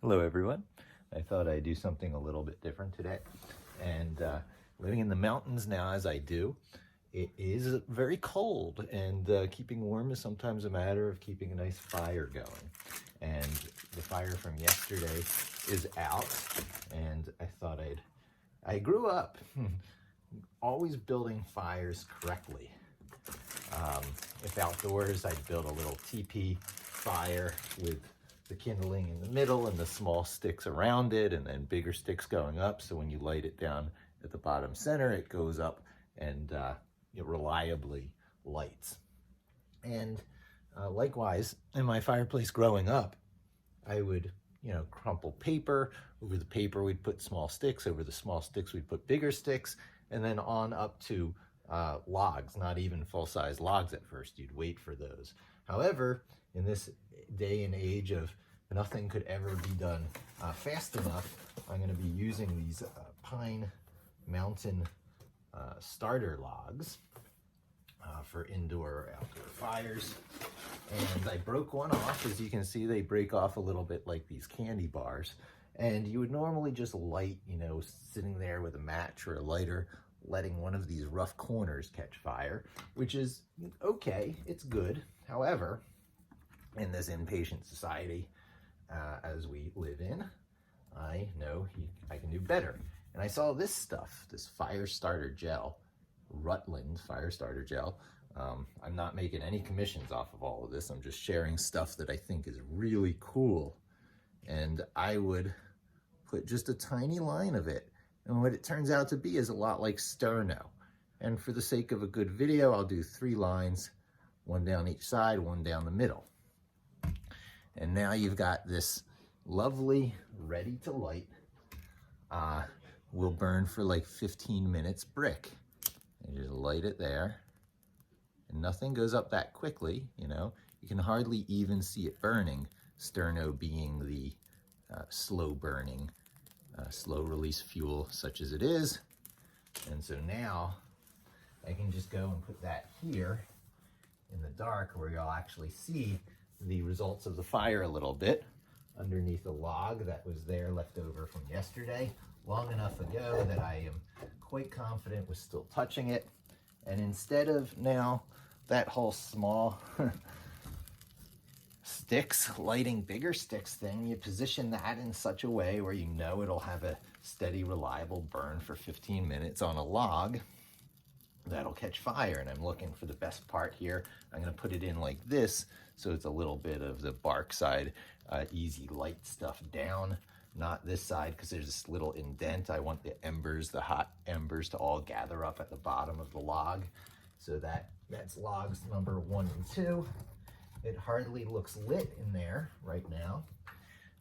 Hello everyone. I thought I'd do something a little bit different today. And living in the mountains now as I do, it is very cold, and keeping warm is sometimes a matter of keeping a nice fire going. And the fire from yesterday is out, and I thought I grew up always building fires correctly. If outdoors, I'd build a little teepee fire with the kindling in the middle and the small sticks around it, and then bigger sticks going up. So when you light it down at the bottom center, it goes up and it reliably lights. And likewise, in my fireplace growing up, I would, crumple paper. Over the paper, we'd put small sticks. Over the small sticks, we'd put bigger sticks, and then on up to logs, not even full-size logs at first. You'd wait for those. However, in this day and age of nothing could ever be done fast enough, I'm going to be using these pine mountain starter logs for indoor or outdoor fires. And I broke one off. As you can see, they break off a little bit like these candy bars. And you would normally just light, sitting there with a match or a lighter, letting one of these rough corners catch fire, which is okay, it's good. However, in this impatient society as we live in, I know I can do better. And I saw this stuff, this fire starter gel, Rutland fire starter gel. I'm not making any commissions off of all of this. I'm just sharing stuff that I think is really cool. And I would put just a tiny line of it. And what it turns out to be is a lot like sterno. And for the sake of a good video, I'll do 3 lines, one down each side, one down the middle. And now you've got this lovely, ready to light, will burn for like 15 minutes brick. And you just light it there. And nothing goes up that quickly, You can hardly even see it burning, sterno being the slow burning, slow release fuel such as it is. And so now I can just go and put that here in the dark where you'll actually see the results of the fire a little bit underneath a log that was there left over from yesterday, long enough ago that I am quite confident was still touching it. And instead of now that whole small sticks lighting bigger sticks thing, you position that in such a way where it'll have a steady, reliable burn for 15 minutes on a log that'll catch fire. And I'm looking for the best part here. I'm going to put it in like this, so it's a little bit of the bark side, easy light stuff down, not this side, because there's this little indent. I want the embers, the hot embers, to all gather up at the bottom of the log. So that's logs number 1 and 2. It hardly looks lit in there right now.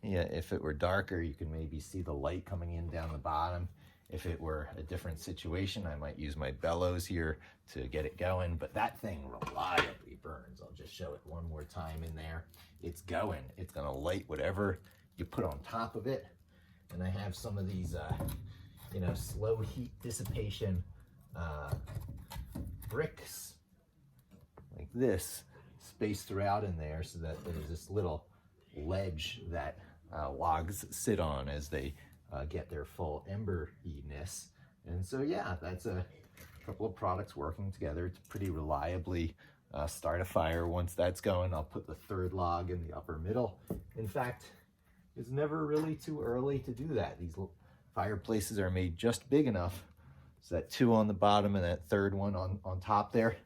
Yeah, if it were darker, you could maybe see the light coming in down the bottom. If it were a different situation, I might use my bellows here to get it going, but that thing reliably burns. I'll just show it one more time in there. It's going. It's gonna light whatever you put on top of it. And I have some of these, slow heat dissipation bricks like this spaced throughout in there, so that there's this little ledge that logs sit on as they get their full ember-iness. And so yeah, that's a couple of products working together to pretty reliably start a fire. Once that's going, I'll put the 3rd log in the upper middle. In fact, it's never really too early to do that. These fireplaces are made just big enough so that 2 on the bottom and that 3rd one on top there,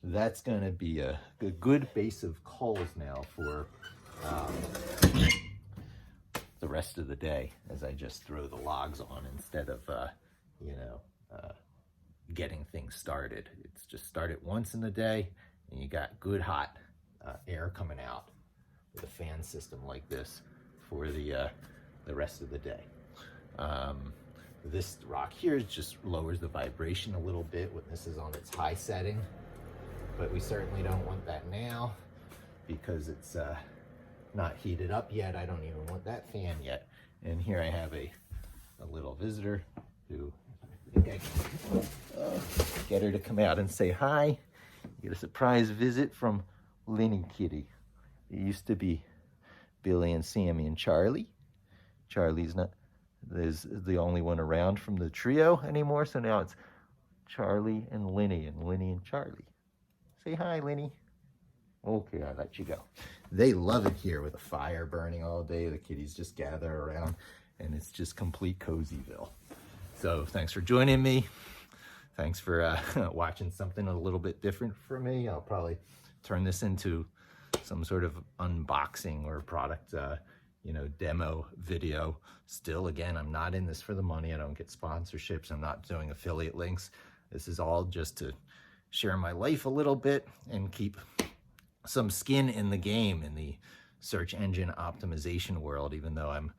that's going to be a good base of coals now for the rest of the day, as I just throw the logs on instead of, getting things started. It's just start it once in the day, and you got good hot air coming out with a fan system like this for the rest of the day. This rock here just lowers the vibration a little bit when this is on its high setting, but we certainly don't want that now because it's not heated up yet. I don't even want that fan yet. And here I have a little visitor who I think I can get her to come out and say hi. Get a surprise visit from Lenny Kitty. It used to be Billy and Sammy and Charlie. Charlie's not is the only one around from the trio anymore, so now it's Charlie and Linny and Charlie. Say hi, Linny. Okay, I'll let you go. They love it here with a fire burning all day. The kitties just gather around, and it's just complete cozyville. So thanks for joining me. Thanks for watching something a little bit different for me. I'll probably turn this into some sort of unboxing or product, demo video. Still, again, I'm not in this for the money. I don't get sponsorships. I'm not doing affiliate links. This is all just to share my life a little bit and keep some skin in the game in the search engine optimization world. Even though I'm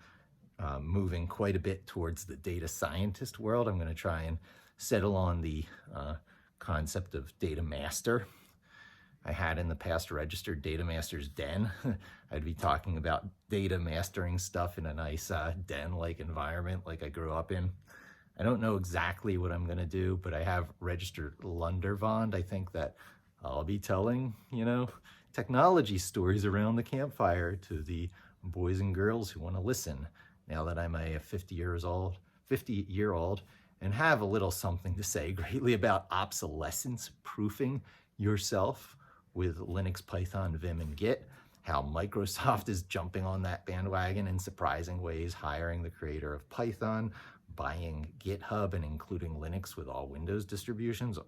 moving quite a bit towards the data scientist world, I'm going to try and settle on the concept of Datamaster. I had in the past registered Datamaster's den. I'd be talking about data mastering stuff in a nice den-like environment like I grew up in. I don't know exactly what I'm going to do, but I have registered Lundervond. I think that I'll be telling, technology stories around the campfire to the boys and girls who want to listen now that I'm a 50-year-old and have a little something to say greatly about obsolescence proofing yourself with Linux, Python, Vim, and Git, how Microsoft is jumping on that bandwagon in surprising ways, hiring the creator of Python, buying GitHub, and including Linux with all Windows distributions.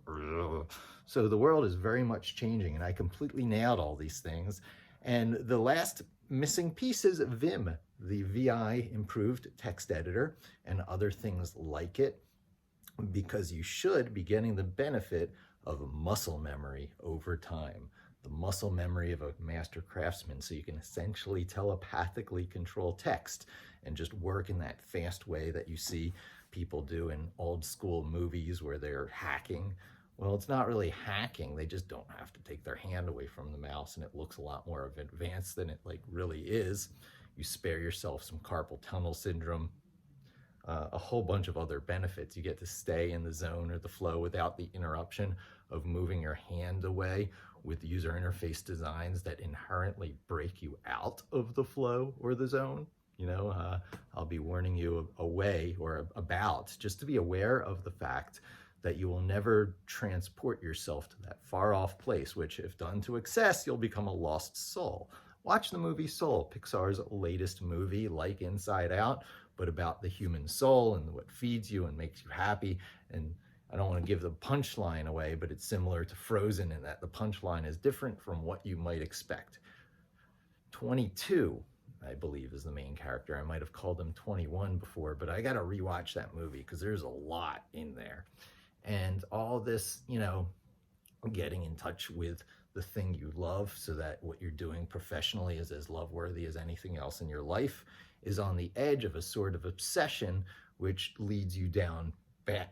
So the world is very much changing, and I completely nailed all these things. And the last missing piece is Vim, the VI improved text editor, and other things like it, because you should be getting the benefit of muscle memory over time, the muscle memory of a master craftsman, so you can essentially telepathically control text and just work in that fast way that you see people do in old school movies where they're hacking. Well, it's not really hacking. They just don't have to take their hand away from the mouse, and it looks a lot more advanced than it really is. You spare yourself some carpal tunnel syndrome, a whole bunch of other benefits. You get to stay in the zone or the flow without the interruption of moving your hand away with user interface designs that inherently break you out of the flow or the zone. I'll be warning you away or about, just to be aware of the fact that you will never transport yourself to that far off place, which if done to excess, you'll become a lost soul. Watch the movie Soul, Pixar's latest movie, like Inside Out, but about the human soul and what feeds you and makes you happy. And I don't want to give the punchline away, but it's similar to Frozen in that the punchline is different from what you might expect. 22, I believe, is the main character. I might have called him 21 before, but I got to rewatch that movie because there's a lot in there. And all this, getting in touch with the thing you love so that what you're doing professionally is as love-worthy as anything else in your life is on the edge of a sort of obsession, which leads you down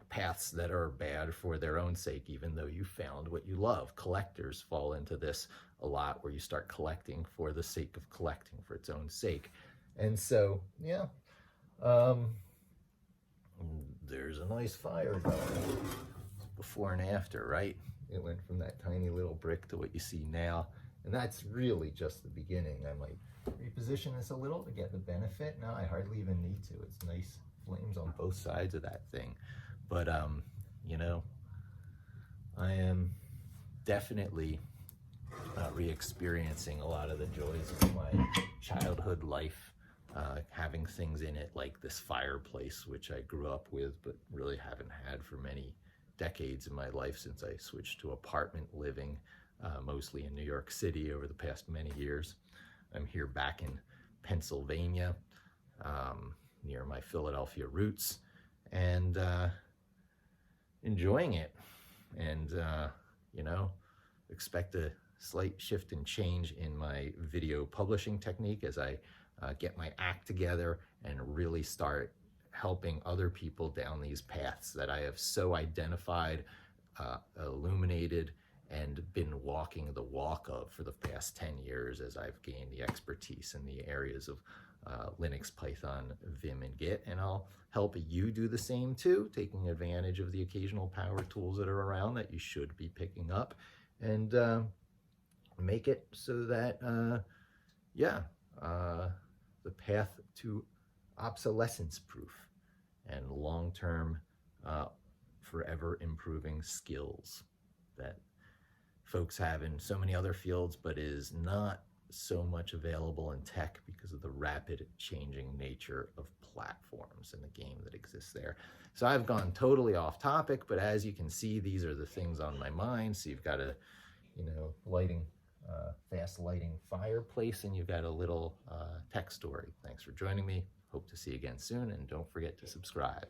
paths that are bad for their own sake, even though you found what you love. Collectors fall into this a lot, where you start collecting for the sake of collecting, for its own sake. And so, there's a nice fire going. Before and after, right? It went from that tiny little brick to what you see now. And that's really just the beginning. I might reposition this a little to get the benefit. No, I hardly even need to. It's nice flames on both sides of that thing. But, I am definitely re-experiencing a lot of the joys of my childhood life, having things in it like this fireplace, which I grew up with, but really haven't had for many decades in my life since I switched to apartment living, mostly in New York City over the past many years. I'm here back in Pennsylvania, near my Philadelphia roots, and enjoying it. And, expect a slight shift and change in my video publishing technique as I get my act together and really start helping other people down these paths that I have so identified, illuminated, and been walking the walk of for the past 10 years as I've gained the expertise in the areas of Linux, Python, Vim, and Git. And I'll help you do the same too, taking advantage of the occasional power tools that are around that you should be picking up, and make it so that, the path to obsolescence proof and long-term, forever improving skills that folks have in so many other fields, but is not so much available in tech because of the rapid changing nature of platforms and the game that exists there. So I've gone totally off topic, but as you can see, these are the things on my mind. So you've got a, fast lighting fireplace, and you've got a little tech story. Thanks for joining me. Hope to see you again soon, and don't forget to subscribe.